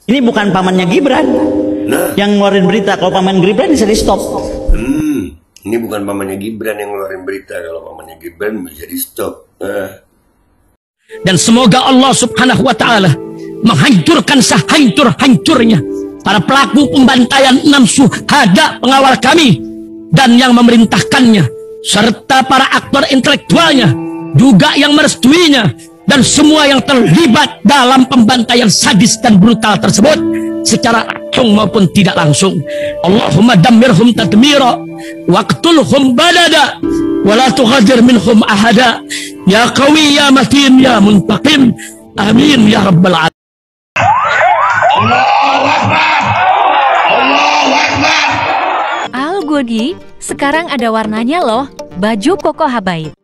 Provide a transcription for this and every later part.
Ini bukan pamannya Gibran yang ngeluarin berita. Kalau paman Gibran bisa di stop. Ini bukan pamannya Gibran yang ngeluarin berita. Kalau pamannya Gibran bisa di stop. Dan semoga Allah subhanahu wa ta'ala menghancurkan sehancur-hancurnya para pelaku pembantaian 6 syuhada pengawal kami dan yang memerintahkannya, serta para aktor intelektualnya juga yang merestuinya, dan semua yang terlibat dalam pembantaian sadis dan brutal tersebut secara langsung maupun tidak langsung. Allahumma dammirhum tadmira waqtulhum badada wala tughadir minhum ahada ya qawi ya matin ya muntaqim amin ya rabbal alamin. Allahu Akbar, Allahu Akbar. Al Godi, sekarang ada warnanya loh, baju Koko Habaib.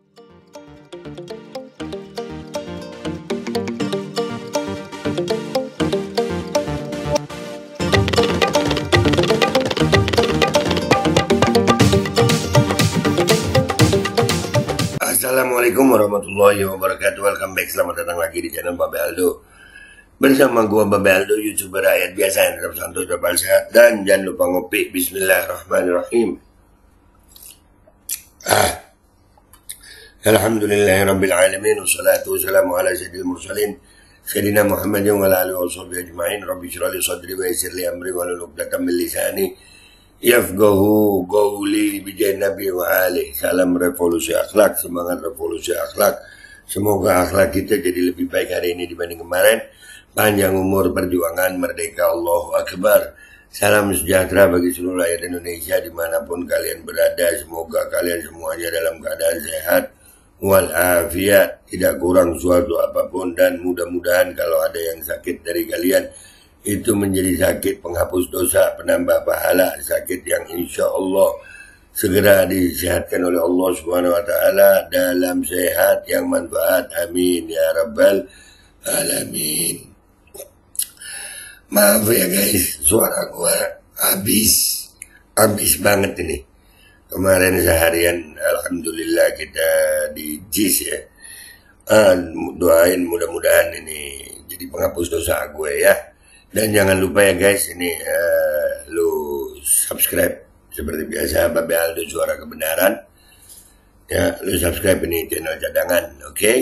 Assalamualaikum warahmatullahi wabarakatuh. Welcome back, selamat datang lagi di channel Babe Aldo. Bersama gua Babe Aldo, YouTuber rakyat biasa yang tetap santuy, tetap sehat, dan jangan lupa ngopi. Bismillahirrahmanirrahim. Alhamdulillahirabbil alamin, wassalatu wassalamu ala sayyidil mursalin sayyidina Muhammadin wa ala alihi washabbihi ajmain. Rabbi shrah li sadri wa yassir li amri wa hlul 'uqdatam min lisani yafqahu qawli bi Nabi wa alihi. Salam revolusi akhlak, semangat revolusi akhlak. Semoga akhlak kita jadi lebih baik hari ini dibanding kemarin. Panjang umur, perjuangan, merdeka, Allahu Akbar. Salam sejahtera bagi seluruh rakyat Indonesia dimanapun kalian berada. Semoga kalian semuanya dalam keadaan sehat walafiat, tidak kurang suatu apapun, dan mudah-mudahan kalau ada yang sakit dari kalian itu menjadi sakit penghapus dosa, penambah pahala, sakit yang insya Allah segera disehatkan oleh Allah Subhanahu wa ta'ala dalam sehat yang manfaat. Amin ya rabbal alamin. Maaf ya guys, suara gua habis banget ini. Kemarin seharian alhamdulillah kita di JIS ya. Doain mudah-mudahan ini jadi penghapus dosa gue ya. Dan jangan lupa ya guys, ini lu subscribe seperti biasa Babe Aldo Suara Kebenaran. Ya, lu subscribe ini channel cadangan, oke?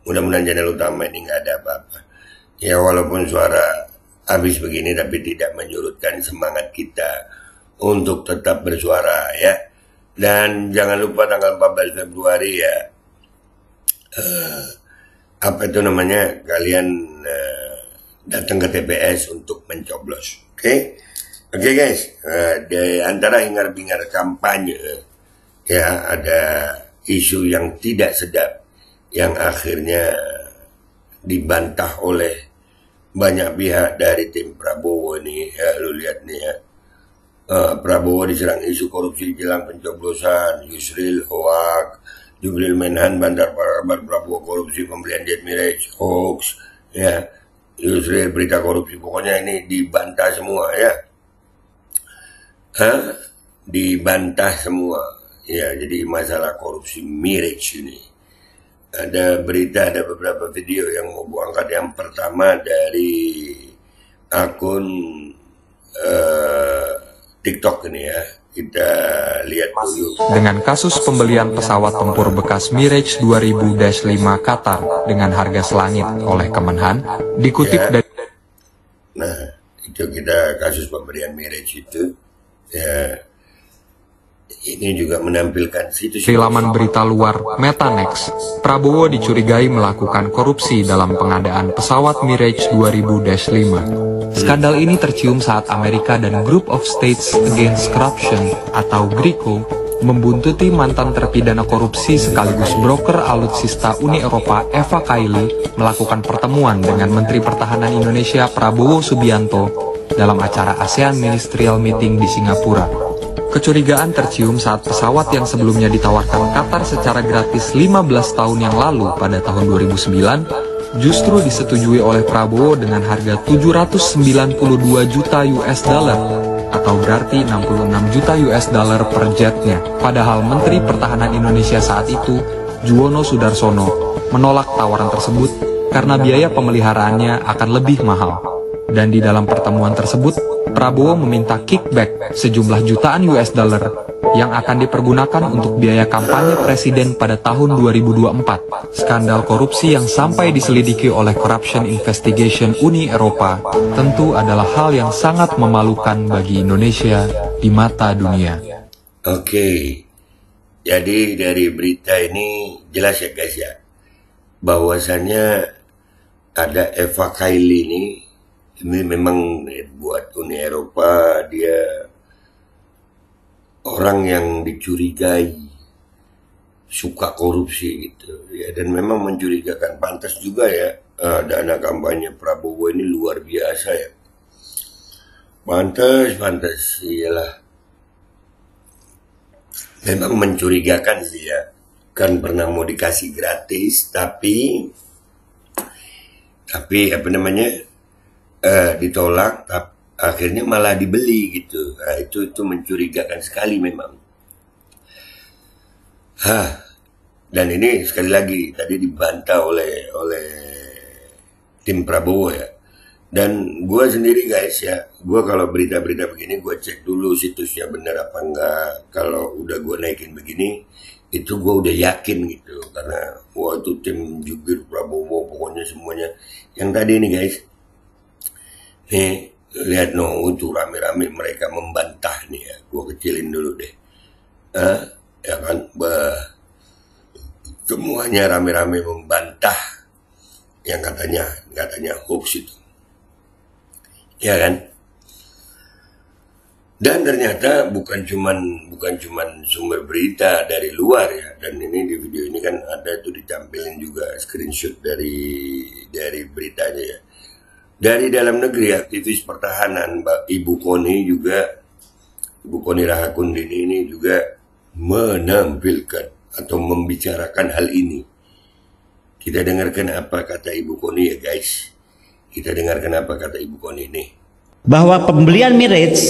Mudah-mudahan channel utama ini nggak ada apa-apa. Ya walaupun suara habis begini tapi tidak menyurutkan semangat kita untuk tetap bersuara ya. Dan jangan lupa tanggal 14 Februari ya, apa itu namanya, kalian datang ke TPS untuk mencoblos. Oke guys, di antara hingar-bingar kampanye ya, ada isu yang tidak sedap yang akhirnya dibantah oleh banyak pihak dari tim Prabowo nih ya. Lu lihat nih ya, Prabowo diserang isu korupsi jelang pencoblosan, Yusril hoax, Jubril Menhan bandar kabar Prabowo korupsi pembelian jet Mirage hoax ya, Yusril berita korupsi, pokoknya ini dibantah semua ya. Dibantah semua ya. Jadi masalah korupsi Mirage ini, ada berita, ada beberapa video yang mau gua angkat. Yang pertama dari akun TikTok ini ya, kita lihat dulu. Dengan kasus pembelian pesawat tempur bekas Mirage 2000-5 Qatar dengan harga selangit oleh Kemenhan, dikutip ya. dari... Nah, itu kita kasus pemberian Mirage itu ya. Ini juga menampilkan situs Di laman berita luar Metanex, Prabowo dicurigai melakukan korupsi dalam pengadaan pesawat Mirage 2000-5. Skandal ini tercium saat Amerika dan Group of States Against Corruption atau GRICO membuntuti mantan terpidana korupsi sekaligus broker alutsista Uni Eropa Eva Kaili melakukan pertemuan dengan Menteri Pertahanan Indonesia Prabowo Subianto dalam acara ASEAN Ministerial Meeting di Singapura. Kecurigaan tercium saat pesawat yang sebelumnya ditawarkan Qatar secara gratis 15 tahun yang lalu pada tahun 2009 justru disetujui oleh Prabowo dengan harga 792 juta US dollar atau berarti 66 juta US dollar per jetnya. Padahal Menteri Pertahanan Indonesia saat itu, Juwono Sudarsono, menolak tawaran tersebut karena biaya pemeliharaannya akan lebih mahal. Dan di dalam pertemuan tersebut, Prabowo meminta kickback sejumlah jutaan US dollar yang akan dipergunakan untuk biaya kampanye presiden pada tahun 2024. Skandal korupsi yang sampai diselidiki oleh Corruption Investigation Uni Eropa tentu adalah hal yang sangat memalukan bagi Indonesia di mata dunia. Oke, jadi dari berita ini jelas ya guys ya, bahwasannya ada Eva Kaili ini memang buat Uni Eropa, dia orang yang dicurigai suka korupsi gitu ya, dan memang mencurigakan. Pantas juga ya, dana kampanye Prabowo ini luar biasa ya. Pantas, iyalah. Memang mencurigakan sih ya, kan pernah mau dikasih gratis, tapi apa namanya, ditolak, akhirnya malah dibeli gitu. Nah, itu mencurigakan sekali memang. Dan ini sekali lagi tadi dibantah oleh tim Prabowo ya. Dan gue sendiri guys ya, gue kalau berita-berita begini gue cek dulu situsnya benar apa enggak. Kalau udah gue naikin begini, itu gue udah yakin gitu. Karena itu tim jubir Prabowo, pokoknya semuanya. Yang tadi nih guys, nih lihat itu rame-rame mereka membantah nih ya. Gue kecilin dulu deh. Ya kan, semuanya rame-rame membantah yang katanya hoax itu. Ya kan? Dan ternyata bukan cuman sumber berita dari luar ya. Dan ini di video ini kan ada itu ditampilin juga screenshot dari beritanya ya. Dari dalam negeri, aktivis pertahanan Ibu Koni Rahakundini ini juga menampilkan atau membicarakan hal ini. Kita dengarkan apa kata Ibu Koni ya guys. Kita dengarkan apa kata Ibu Koni ini. Bahwa pembelian Mirage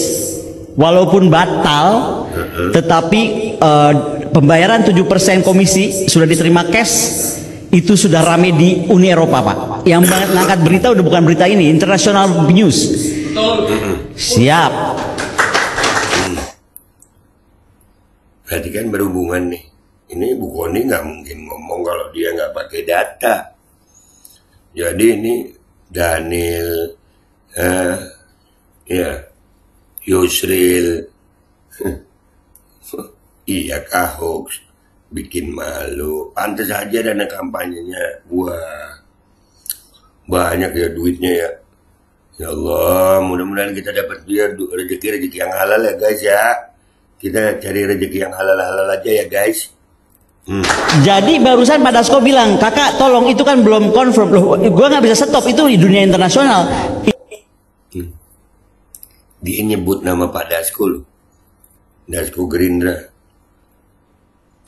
walaupun batal, tetapi pembayaran 7% komisi sudah diterima cash. Itu sudah rame di Uni Eropa Pak. Yang mengangkat berita udah bukan berita ini, international news. Siap. Berarti kan berhubungan nih. Ini Ibu Koni nggak mungkin ngomong kalau dia nggak pakai data. Jadi ini Daniel, Yusril, iya hoax, bikin malu. Pantas aja dana kampanyenya, wah banyak ya duitnya ya. Ya Allah, mudah-mudahan kita dapat rezeki yang halal ya guys ya. Kita cari rezeki yang halal aja ya guys. Jadi barusan Pak Dasko bilang, kakak tolong itu kan belum confirm loh, gue nggak bisa stop, itu di dunia internasional. Dia nyebut nama Pak Dasko loh, Dasko Gerindra.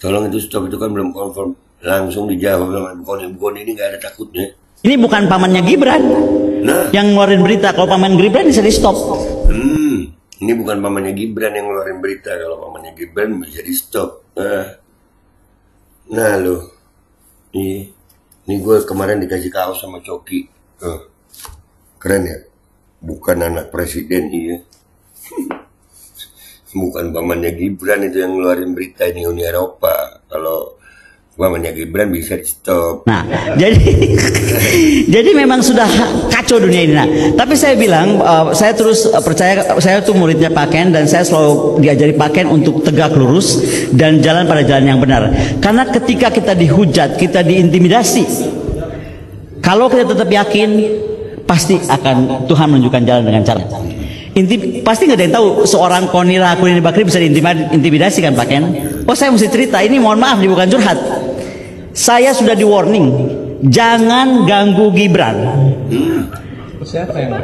Tolong itu stop, itu kan belum confirm. Langsung dijawab sama Ibu Koni ini nggak ada takutnya. Ini bukan pamannya Gibran, yang ngeluarin berita. Kalau paman Gibran bisa di stop. Ini bukan pamannya Gibran yang ngeluarin berita. Kalau pamannya Gibran bisa di stop. Nah loh, ini gue kemarin dikasih kaos sama Coki. Keren ya? Bukan anak presiden iya. Bukan pamannya Gibran itu yang ngeluarin berita ini Uni Eropa. Kalau pamannya Gibran bisa di stop. Nah, jadi memang sudah kacau dunia ini. Nah, tapi saya bilang, saya terus percaya, saya tuh muridnya Pak Ken, dan saya selalu diajari Pak Ken untuk tegak lurus dan jalan pada jalan yang benar. Karena ketika kita dihujat, kita diintimidasi, kalau kita tetap yakin, pasti akan Tuhan menunjukkan jalan dengan cara. Pasti nggak ada yang tahu seorang Koni Rahakundini Bakri bisa diintimidasi kan Pak Ken? Oh, saya mesti cerita, ini mohon maaf, bukan curhat. Saya sudah di warning, jangan ganggu Gibran. Siapa yang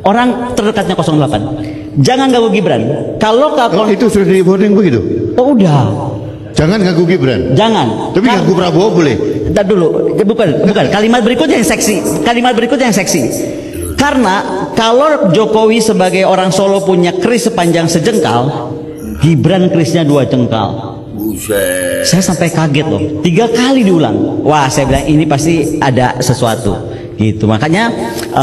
orang terdekatnya 08. Jangan ganggu Gibran. Kalau itu sudah di warning begitu? Oh udah. Jangan ganggu Gibran. Jangan. Tapi ganggu Prabowo boleh. Entar dulu. Bukan. Kalimat berikutnya yang seksi. Karena kalau Jokowi sebagai orang Solo punya keris sepanjang sejengkal, Gibran kerisnya 2 jengkal. Buset. Saya sampai kaget loh, 3 kali diulang. Wah, saya bilang ini pasti ada sesuatu. gitu. Makanya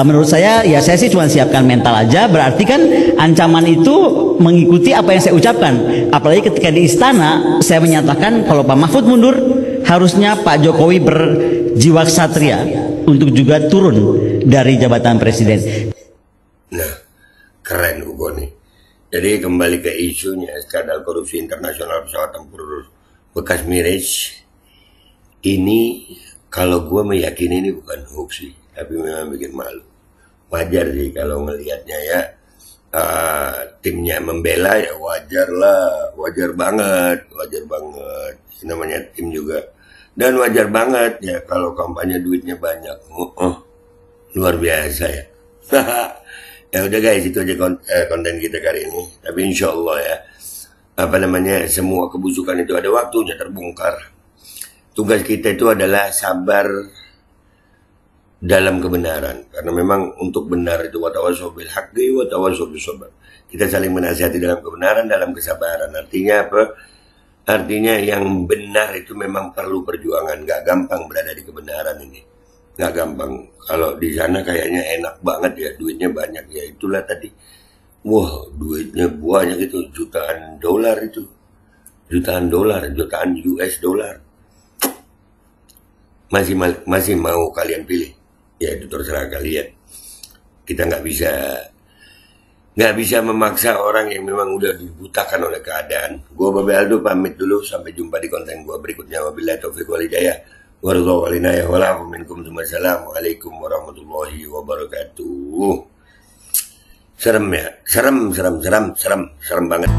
menurut saya ya saya sih cuma siapkan mental aja. Berarti kan ancaman itu mengikuti apa yang saya ucapkan. Apalagi ketika di istana saya menyatakan kalau Pak Mahfud mundur, harusnya Pak Jokowi berjiwa ksatria untuk juga turun dari jabatan presiden. Nah, keren Ugo nih. Jadi kembali ke isunya, skandal korupsi internasional pesawat tempur bekas Mirage. Ini kalau gue meyakini ini bukan hoax sih, tapi memang bikin malu. Wajar sih kalau ngelihatnya ya, timnya membela ya wajar lah, wajar banget. Ini namanya tim juga. Dan wajar banget ya kalau kampanye duitnya banyak. Luar biasa ya. Ya udah guys, itu aja konten kita kali ini. Tapi insya Allah ya, semua kebusukan itu ada waktunya terbongkar. Tugas kita itu adalah sabar dalam kebenaran. Karena memang untuk benar itu watawasau bil haqqi watawasau bis sabr. Kita saling menasihati dalam kebenaran, dalam kesabaran. Artinya apa? Artinya yang benar itu memang perlu perjuangan. Gak gampang berada di kebenaran ini. Nggak gampang. Kalau di sana kayaknya enak banget ya, duitnya banyak ya, itulah tadi. Wah, duitnya banyak itu, jutaan dolar itu. Jutaan US dollar. Masih mau kalian pilih? Ya itu terserah kalian. Kita nggak bisa memaksa orang yang memang udah dibutakan oleh keadaan. Gua Babe Aldo pamit dulu, sampai jumpa di konten gua berikutnya. Wabillahi taufiq wal hidayah. Wassalamualaikum warahmatullahi wabarakatuh. Serem ya, serem banget.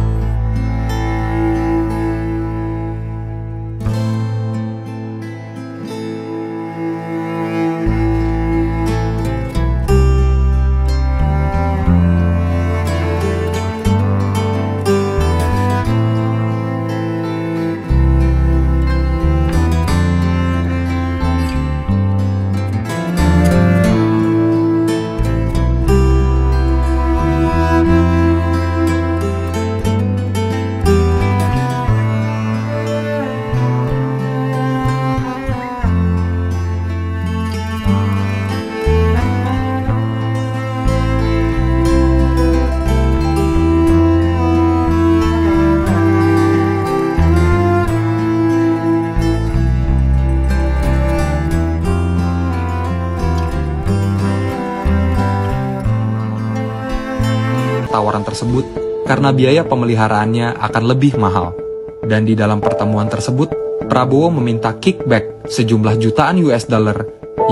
Tawaran tersebut karena biaya pemeliharaannya akan lebih mahal. Dan di dalam pertemuan tersebut, Prabowo meminta kickback sejumlah jutaan US dollar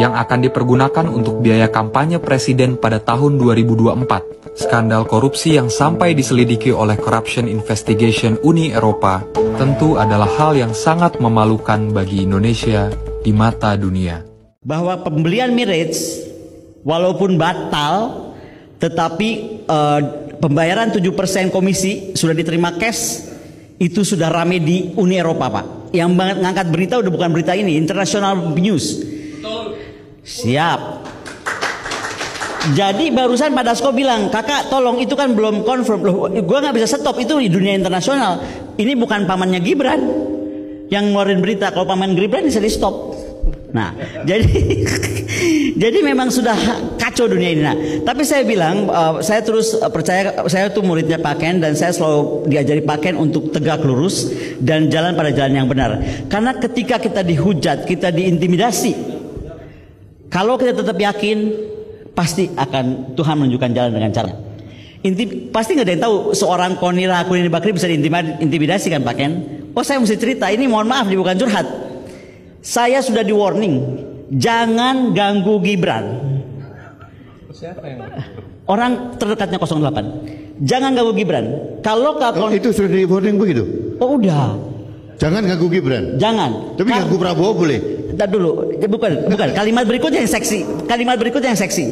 yang akan dipergunakan untuk biaya kampanye presiden pada tahun 2024. Skandal korupsi yang sampai diselidiki oleh Corruption Investigation Uni Eropa tentu adalah hal yang sangat memalukan bagi Indonesia di mata dunia. Bahwa pembelian Mirage walaupun batal, tetapi pembayaran 7% komisi sudah diterima cash, itu sudah rame di Uni Eropa, Pak. Yang ngangkat berita udah bukan berita ini, international news. Siap. Jadi barusan Pak Dasko bilang, kakak tolong itu kan belum confirm. Loh, gue nggak bisa stop, itu di dunia internasional. Ini bukan pamannya Gibran yang ngeluarin berita. Kalau paman Gibran bisa di stop. Nah, jadi memang sudah kacau dunia ini. Nah, tapi saya bilang, saya terus percaya, saya tuh muridnya Pak Ken dan saya selalu diajari Pak Ken untuk tegak lurus dan jalan pada jalan yang benar. Karena ketika kita dihujat, kita diintimidasi, kalau kita tetap yakin, pasti akan Tuhan menunjukkan jalan dengan cara. Pasti nggak ada yang tahu seorang Konira Kunini Bakri bisa diintimidasi kan Pak Ken? Oh, saya mesti cerita, ini mohon maaf, ini bukan curhat. Saya sudah di warning, jangan ganggu Gibran. Siapa yang? Orang terdekatnya 08. Jangan ganggu Gibran. Kalau itu sudah di warning begitu? Oh udah. Jangan ganggu Gibran. Jangan. Tapi ganggu Prabowo boleh. Entar dulu. Bukan. Kalimat berikutnya yang seksi.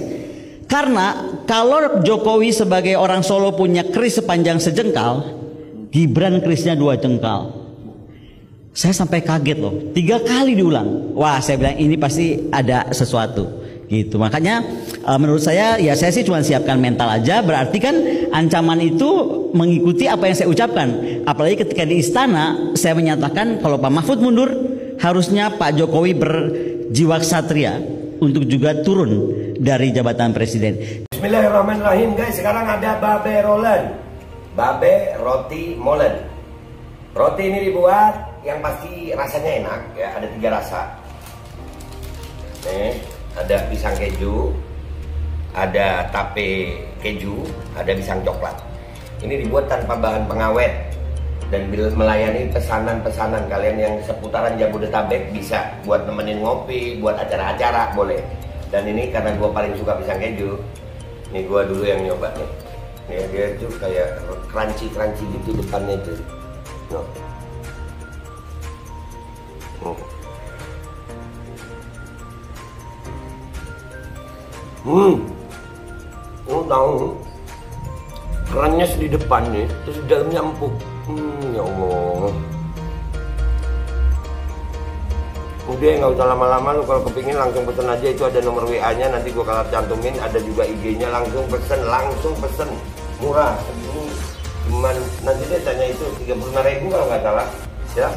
Karena kalau Jokowi sebagai orang Solo punya keris sepanjang sejengkal, Gibran kerisnya 2 jengkal. Saya sampai kaget loh, 3 kali diulang. Wah, saya bilang ini pasti ada sesuatu gitu. Makanya menurut saya ya saya sih cuma siapkan mental aja. Berarti kan ancaman itu mengikuti apa yang saya ucapkan. Apalagi ketika di istana saya menyatakan kalau Pak Mahfud mundur, harusnya Pak Jokowi berjiwa ksatria untuk juga turun dari jabatan presiden. Bismillahirrahmanirrahim guys, sekarang ada babe rolen, babe roti molen. Roti ini dibuat yang pasti rasanya enak ya, ada 3 rasa. Nih, ada pisang keju, ada tape keju, ada pisang coklat. Ini dibuat tanpa bahan pengawet dan melayani pesanan-pesanan kalian yang seputaran Jabodetabek, bisa buat nemenin ngopi, buat acara-acara boleh. Dan ini karena gue paling suka pisang keju, ini gue dulu yang nyoba nih. Nih dia tuh kayak crunchy gitu depannya itu. No. Tahu kerannya di depan nih, terus di dalamnya empuk. Ya Allah. Udah nggak usah lama-lama, lu kalau kepingin langsung pesen aja, itu ada nomor WA-nya, nanti gua kalau cantumin, ada juga IG-nya, langsung pesen, murah. Ini cuman nanti dia tanya itu 35.000 kalau nggak salah. Ya.